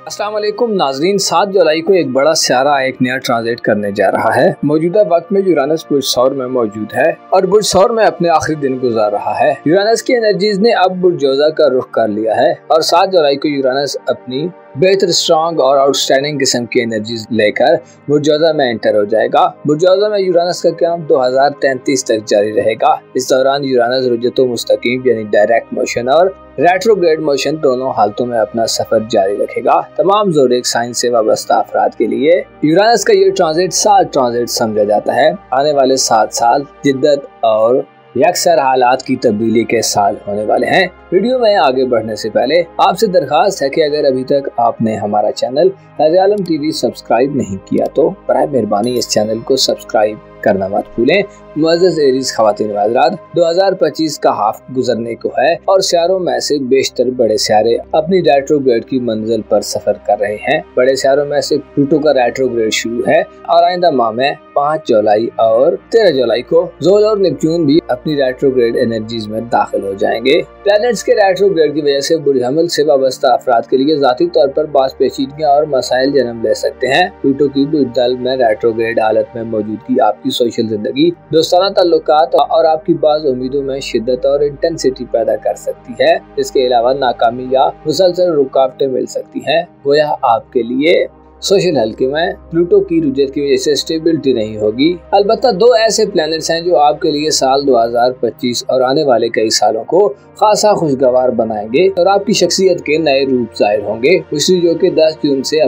अस्सलाम वालेकुम नाजरीन, 7 जुलाई को एक बड़ा सियारा एक नया ट्रांजिट करने जा रहा है। मौजूदा वक्त में यूरानस बुर्ज सौर में मौजूद है और बुर्ज सौर में अपने आखिरी दिन गुजार रहा है। यूरानस की एनर्जीज ने अब बुर्ज जोजा का रुख कर लिया है और 7 जुलाई को यूरानस अपनी बेहतर, स्ट्रॉन्ग और आउटस्टैंडिंग किस्म की एनर्जीज लेकर बुर्ज जोजा में एंटर हो जाएगा। बुर्ज जोजा में यूरानस का काम 2033 तक जारी रहेगा। इस दौरान यूरानस रुजतो मुस्तकीम यानी डायरेक्ट मोशन और रेट्रोग्रेड मोशन दोनों हालतों में अपना सफर जारी रखेगा। तमाम ज़ोडिएक साइन से वाबस्ता अफराद के लिए यूरानस का ये ट्रांजिट 7 ट्रांजिट समझा जाता है। आने वाले 7 साल जिद्दत और यकसर हालात की तब्दीली के साल होने वाले हैं। वीडियो में आगे बढ़ने से पहले आपसे दरखास्त है कि अगर अभी तक आपने हमारा चैनल ताज़े आलम टीवी सब्सक्राइब नहीं किया तो बराए मेहरबानी इस चैनल को सब्सक्राइब करना मत भूलें। मुअज़्ज़ज़ एरीज़ ख़वातीन व हज़रात, 2025 का हाफ गुजरने को है और सियारों में से बेशतर बड़े सियारे अपनी रेट्रोग्रेड की मंजिल पर सफर कर रहे हैं। बड़े सियारों में से प्लूटो का रेट्रोग्रेड शुरू है और आइंदा माह में 5 जुलाई और 13 जुलाई को ज़ोल और नेपच्यून भी अपनी रेट्रोग्रेड एनर्जीज में दाखिल हो जाएंगे। प्लैनेट्स के रेट्रोग्रेड की वजह से बुर्ज हमल से वाबस्ता अफराद के लिए ज़ाती तौर पर बास पेचीदगियां और मसाइल जन्म ले सकते हैं। प्लूटो की बुर्ज दल में रेट्रोग्रेड हालत में मौजूदगी आपकी सोशल जिंदगी, दोस्ताना ताल्लुकात और आपकी बाज़ उम्मीदों में शिद्दत और इंटेंसिटी पैदा कर सकती है। इसके अलावा नाकामी या मुसलसल रुकावटें मिल सकती हैं। गोया आपके लिए सोशल हल्के में प्लूटो की रुजत की वजह से स्टेबिलिटी नहीं होगी। अलबत्ता 2 ऐसे प्लैनेट्स हैं जो आपके लिए साल 2025 और आने वाले कई सालों को खासा खुशगवार बनाएंगे और आपकी शख्सियत के नए रूप जाहिर होंगे। मिस्री जो कि 10 जून से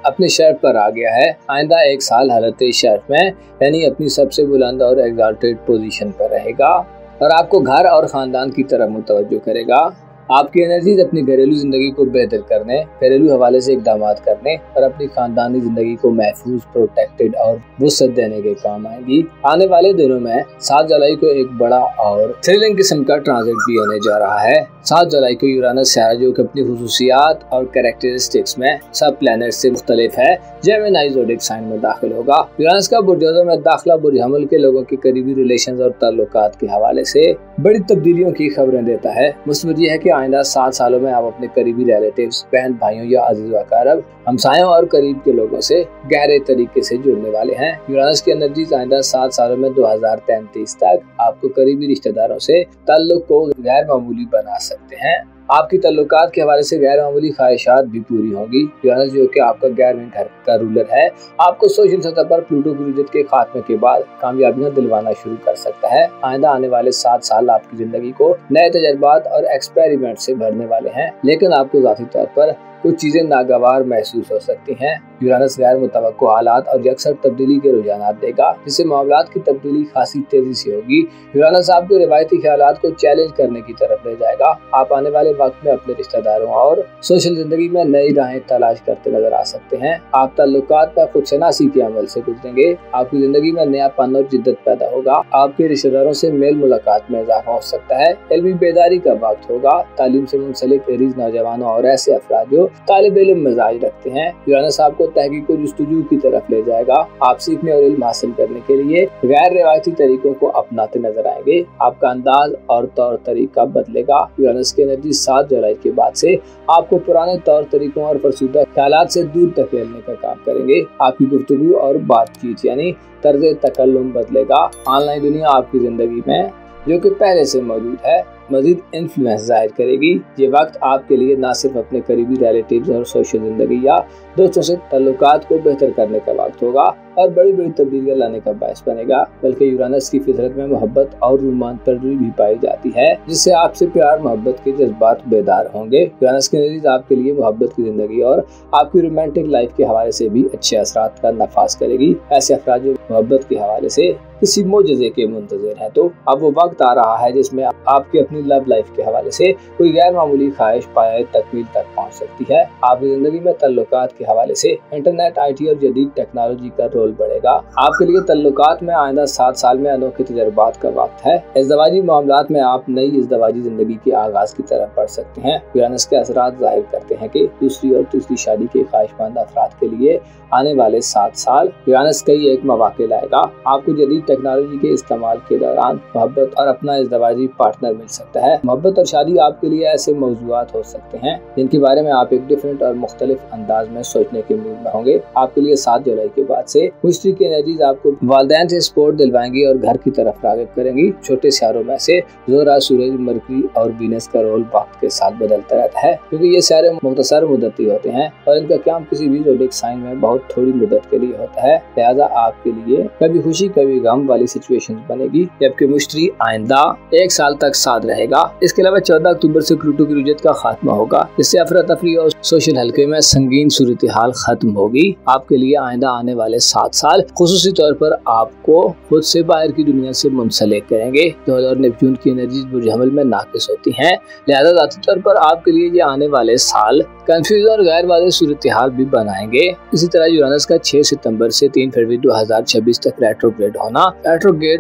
अपने शर्फ पर आ गया है, आइंदा 1 साल हालत शर्फ में यानी अपनी सबसे बुलंद और एग्जाल्टेड पोजीशन पर रहेगा और आपको घर और खानदान की तरफ मुतवज्जो करेगा। आपकी एनर्जीज अपनी घरेलू जिंदगी को बेहतर करने, घरेलू हवाले से इकदाम करने और अपनी खानदानी जिंदगी को महफूज, प्रोटेक्टेड और वुसअत देने के काम आएगी। आने वाले दिनों में 7 जुलाई को एक बड़ा और थ्रिलिंग किस्म का ट्रांजिट भी होने जा रहा है। 7 जुलाई को यूरानस सियारा जो कि अपनी खुसूसियात और कैरेक्टरिस्टिक्स में सब प्लैनेट से मुख्तलिफ है, जेमिनी ज़ोडिएक साइन में दाखिल होगा। यूरानस का बुर्ज जोजा में दाखिला बुर्ज हमल के लोगों के करीबी रिलेशंस और ताल्लुकात के हवाले से बड़ी तब्दीलियों की खबरें देता है। मुस्बत यह है कि आइंदा 7 सालों में आप अपने करीबी रिलेटिव्स, बहन भाइयों या अजीज वक़ारब, हमसायों और करीब के लोगों से गहरे तरीके से जुड़ने वाले हैं। यूरानस की एनर्जीज आइंदा 7 सालों में 2033 तक आपको करीबी रिश्तेदारों से ताल्लुक को गैर मामूली बना सकते हैं। आपकी ताल्लुकात के हवाले से गैर मामूली ख्वाहिशात भी पूरी होंगी। यूरानस जो कि आपका 11वें घर का रूलर है, आपको सोशल सतह पर प्लूटो की रुजत के खात्मे के बाद कामयाबियां दिलवाना शुरू कर सकता है। आइंदा आने वाले 7 साल आपकी जिंदगी को नए तजर्बात और एक्सपेरिमेंट से भरने वाले हैं, लेकिन आपको ज़ाती तौर पर कुछ चीजें नागवार महसूस हो सकती हैं। यूरानस गैर मुतवक्को हालात और यकसर तब्दीली के रुझानात देगा, जिससे मामलात की तब्दीली खासी तेजी से होगी। यूरानस आपको रिवायती ख्यालात को चैलेंज करने की तरफ ले जाएगा। आप आने वाले वक्त में अपने रिश्तेदारों और सोशल जिंदगी में नई राहें तलाश करते नजर आ सकते हैं। आप ताल्लुकात पर खुदशनासी के अमल से गुजरेंगे। आपकी जिंदगी में नयापन और जिद्दत पैदा होगा। आपके रिश्तेदारों से मेल मुलाकात में इजाफा हो सकता है। इल्मी बेदारी का वक्त होगा। तालीम से मुंसलिक एरीज नौजवानों और ऐसे अफराद जो तालिब इल्म मिजाज रखते हैं, यूरानस आपको तहकीक और जुस्तजू की तरफ ले जाएगा। आप सीखने और इल्म हासिल करने के लिए गैर रिवायती तरीकों को अपनाते नजर आएंगे। आपका अंदाज और तौर तरीका बदलेगा। यूरानस की एनर्जी 7 जुलाई के बाद से आपको पुराने तौर तरीकों और फरसूदा ख्यालात से दूर धकेलने का काम करेंगे। आपकी गुफ्तगू और बातचीत यानी तर्ज तकल्लुम बदलेगा। ऑनलाइन दुनिया आपकी जिंदगी में जो कि पहले से मौजूद है मजीद इन्फ्लुएंस जाहिर करेगी। ये वक्त आपके लिए न सिर्फ अपने करीबी रिलेटिव्स और सोशल जिंदगी या दोस्तों से ताल्लुकात को बेहतर करने का वक्त होगा और बड़ी बड़ी तब्दीलियां लाने का बायस बनेगा, बल्कि यूरानस की फितरत में मोहब्बत और रोमांचपन भी पाई जाती है, जिससे आपसे प्यार मोहब्बत के जज्बात बेदार होंगे। यूरानस की नतीज आपके लिए मोहब्बत की जिंदगी और आपकी रोमांटिक लाइफ के हवाले से भी अच्छे असरात का नफाज करेगी। ऐसे अफराद जो मोहब्बत के हवाले से किसी मोजज़े के मुंतज़िर हैं, तो अब वो वक्त आ रहा है जिसमें आपकी अपनी लव लाइफ के हवाले से कोई गैर मामूली ख्वाहिश पाए तकमील तक पहुंच सकती है। आपकी जिंदगी में ताल्लुकात के हवाले से इंटरनेट, IT और जदीद टेक्नोलॉजी का रोल बढ़ेगा। आपके लिए ताल्लुकात में आइंदा 7 साल में अनोखे तजर्बात का वक्त है। इज़्दवाजी मामलात में आप नई इज़्दवाजी जिंदगी के आगाज की तरफ बढ़ सकते हैं। यूरानस के असरात जाहिर करते हैं कि दूसरी और तीसरी शादी के ख्वाहिशमंद अफराद के लिए आने वाले 7 साल यूरानस कई एक मौके लाएगा। आपको जदीद टेक्नोलॉजी के इस्तेमाल के दौरान मोहब्बत और अपना इज़दवाजी पार्टनर मिल सकता है। मोहब्बत और शादी आपके लिए ऐसे मौज़ूआत हो सकते हैं जिनके बारे में आप एक डिफरेंट और मुख्तलिफ अंदाज में सोचने के मूड में होंगे। आपके लिए 7 जुलाई के बाद से मुश्तरी की एनर्जीज आपको वालिदैन से सपोर्ट दिलवाएंगी और घर की तरफ राग़िब करेंगी। छोटे सियारों में से ज़ोहरा, सूरज, मरकरी और वीनस का रोल वक्त के साथ बदलता रहता है, क्योंकि ये सियारे मुख्तसर मुद्दती होते हैं और इनका काम किसी भी ज़ोडिएक साइन में बहुत थोड़ी मुद्दत के लिए होता है। लिहाजा आपके लिए कभी खुशी कभी गम वाली सिचुएशन बनेगी, जबकि मुश्तरी आइंदा 1 साल तक साथ रहेगा। इसके अलावा 14 अक्टूबर से प्लूटो की रुजत का खात्मा होगा, जिससे अफरा तफरी और सोशल हल्के में संगीन सूरत हाल खत्म होगी। आपके लिए आइंदा आने वाले 7 साल खुसूसी तौर पर आपको खुद से बाहर की दुनिया से मुंसलिक करेंगे। और नेपच्यून की एनर्जीज बुर्ज हमल में नाकिस होती हैं, लिहाजा ज़ाती तौर पर आपके लिए ये आने वाले साल कंफ्यूजन और गैर वाज़ेह सूरत हाल भी बनाएंगे। इसी तरह यूरानस का 6 सितंबर से 3 फरवरी 2026 तक रेट्रोग्रेड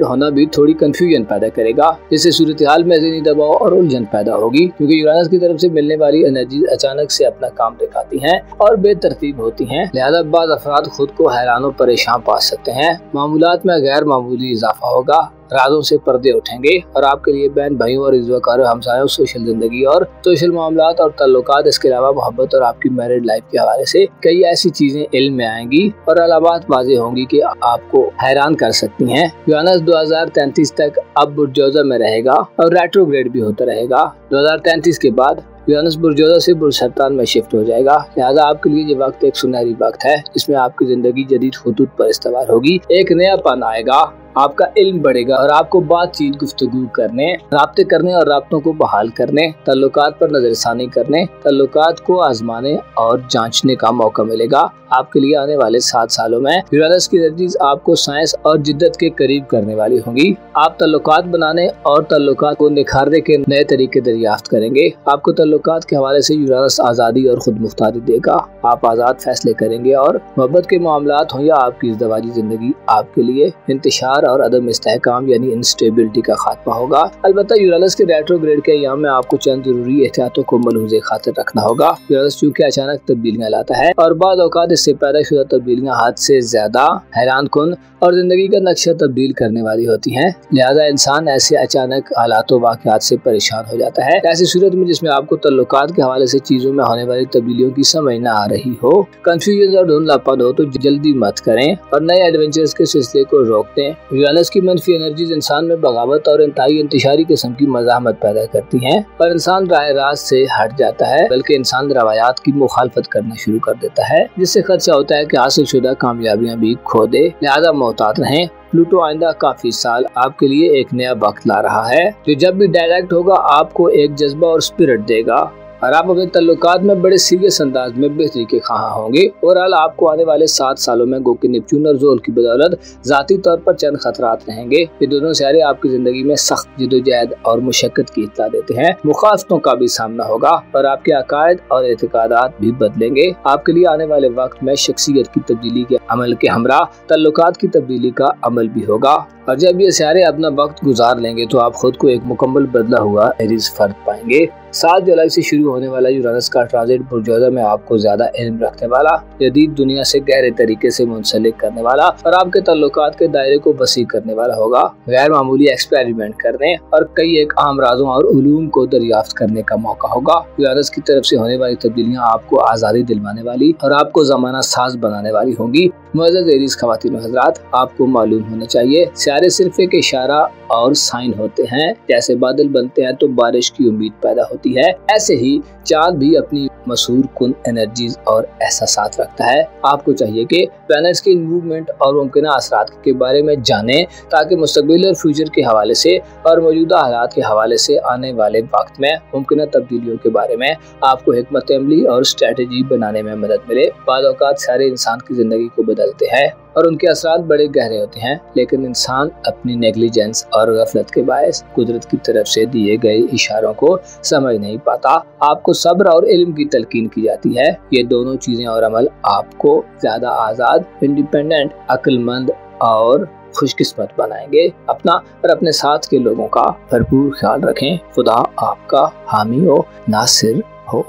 होना भी थोड़ी कंफ्यूजन पैदा करेगा, जिससे सूरत हाल में ज़हनी दबाव और उलझन पैदा होगी, क्योंकि यूरानस की तरफ से मिलने वाली एनर्जी अचानक से अपना काम दिखाती हैं और बेतरतीब होती हैं। लिहाजा बाज़ अफराद खुद को हैरान और परेशान पा सकते हैं। मामूलात में गैर मामूली इजाफा होगा, राजों से पर्दे उठेंगे और आपके लिए बहन भाइयों और इज़्ज़तकारों, हमसायों, सोशल जिंदगी और सोशल मामलात और ताल्लुकात, इसके अलावा मोहब्बत और आपकी मैरिड लाइफ के हवाले से कई ऐसी चीजें इल्म में आएंगी और अलामात वाज़ेह होंगी कि आपको हैरान कर सकती हैं। यूरानस 2033 तक अब बुर्जोज़ा में रहेगा और रेट्रोग्रेड भी होता रहेगा। 2033 के बाद यूरानस बुर्जोज़ा से बुर्ज सरतान में शिफ्ट हो जाएगा। लिहाजा आपके लिए ये वक्त एक सुनहरी वक्त है, जिसमें आपकी जिंदगी जदीद खुतूत पर इस्तवार होगी। एक नया पन आएगा, आपका इल्म बढ़ेगा और आपको बातचीत, गुफ्तगू करने, राब्ते करने और राब्तों को बहाल करने, ताल्लुकात पर नजरसानी करने, ताल्लुकात को आजमाने और जांचने का मौका मिलेगा। आपके लिए आने वाले 7 सालों में यूरानस की एनर्जीज आपको साइंस और जिद्दत के करीब करने वाली होंगी। आप ताल्लुकात बनाने और ताल्लुकात को निखारने के नए तरीके दरियाफ्त करेंगे। आपको ताल्लुकात के हवाले से यूरानस आज़ादी और खुद मुख्तारी देगा। आप आज़ाद फैसले करेंगे और मोहब्बत के मामलात हो या आपकी इज़्दवाजी जिंदगी, आपके लिए इंतशार और अदम इस्तेहकाम यानी इंस्टेबिलिटी का खात्मा होगा। अलबत्ता यूरानस के रेट्रोग्रेड के अय्याम में आपको चंद जरूरी एहतियातों को मलहूज़े खातिर रखना होगा। यूरानस चूँकि अचानक तब्दीलियाँ लाता है और बाद औक़ात इससे पैदा शुदा तब्दीलियाँ हद से ज्यादा हैरान कुन और जिंदगी का नक्शा तब्दील करने वाली होती हैं। लिहाजा इंसान ऐसे अचानक हालातों वाक़यात से परेशान हो जाता है। ऐसी सूरत में जिसमें आपको ताल्लुकात के हवाले से चीजों में होने वाली तब्दीलियों की समझ न आ रही हो, कंफ्यूजन और धुंधलापन हो, तो जल्दी मत करें और नए एडवेंचर्स के सिलसिले को रोक दें। यूरानस की मनफी एनर्जीज इंसान में बगावत और इंतहाई इंतशारी किस्म की मज़ाहमत पैदा करती हैं और इंसान राह रास्त से हट जाता है, बल्कि इंसान रवायात की मुखालफत करना शुरू कर देता है, जिससे खदशा होता है कि हासिल शुदा कामयाबियां भी खो दे। लिहाजा मोहतात रहें। प्लूटो आइंदा काफी साल आपके लिए एक नया वक्त ला रहा है, जो जब भी डायरेक्ट होगा आपको एक जज्बा और स्पिरिट देगा और आप अपने ताल्लुकात में बड़े सीरियस अंदाज में बेहतरी के ख्वाह होंगे। ओवरऑल आपको आने वाले 7 सालों में गो के नेपच्यून और ज़ोल की बदौलत ज़ाती तौर पर चंद खतरात रहेंगे। ये दोनों सियारे आपकी जिंदगी में सख्त जिद्दोजहद और मुशक्कत की इत्तला देते हैं। मुखालफतों का भी सामना होगा और आपके अकायद और एतकादात भी बदलेंगे। आपके लिए आने वाले वक्त में शख्सियत की तब्दीली के अमल के हमरा ताल्लुकात की तब्दीली का अमल भी होगा और जब ये सियारे अपना वक्त गुजार लेंगे तो आप खुद को एक मुकम्मल बदला हुआ एरीज फर्द पाएंगे। 7 जुलाई से शुरू होने वाला यूरानस का ट्रांजिट बुर्जोज़ा में आपको ज्यादा इल्म रखने वाला, जदीद दुनिया से गहरे तरीके से मुंसलिक करने वाला और आपके ताल्लुकात के दायरे को वसी करने वाला होगा। गैर मामूली एक्सपेरिमेंट करने और कई एक अहम राज़ों और उलूम को दरियाफ्त करने का मौका होगा। यूरानस की तरफ से होने वाली तब्दीलियाँ आपको आज़ादी दिलवाने वाली और आपको ज़माना साज बनाने वाली होंगी। मुअज़्ज़ज़ एरीज़ ख़वातीन व हज़रात, आपको मालूम होना चाहिए सियारे सिर्फ एक इशारा और साइन होते हैं। जैसे बादल बनते हैं तो बारिश की उम्मीद पैदा होती है, ऐसे ही चांद भी अपनी मशहूर कुन एनर्जीज और एहसासात रखता है। आपको चाहिए कि प्लैनेट्स की मूवमेंट और मुमकिन असरात के बारे में जानें, ताकि मुस्तकबिल और फ्यूचर के हवाले से और मौजूदा हालात के हवाले से आने वाले वक्त में मुमकिन तब्दीलियों के बारे में आपको हिकमत अमली और स्ट्रेटजी बनाने में मदद मिले। बाद औक़ात सारे इंसान की जिंदगी को बदलते हैं और उनके असरात बड़े गहरे होते हैं, लेकिन इंसान अपनी नेग्लिजेंस और गफलत के बायस कुदरत की तरफ से दिए गए इशारों को समझ नहीं पाता। आपको सब्र और इल्म की तलकीन की जाती है। ये दोनों चीजें और अमल आपको ज्यादा आज़ाद, इंडिपेंडेंट, अक्लमंद और खुशकिस्मत बनाएंगे। अपना और अपने साथ के लोगों का भरपूर ख्याल रखें। खुदा आपका हामी हो, नासिर हो।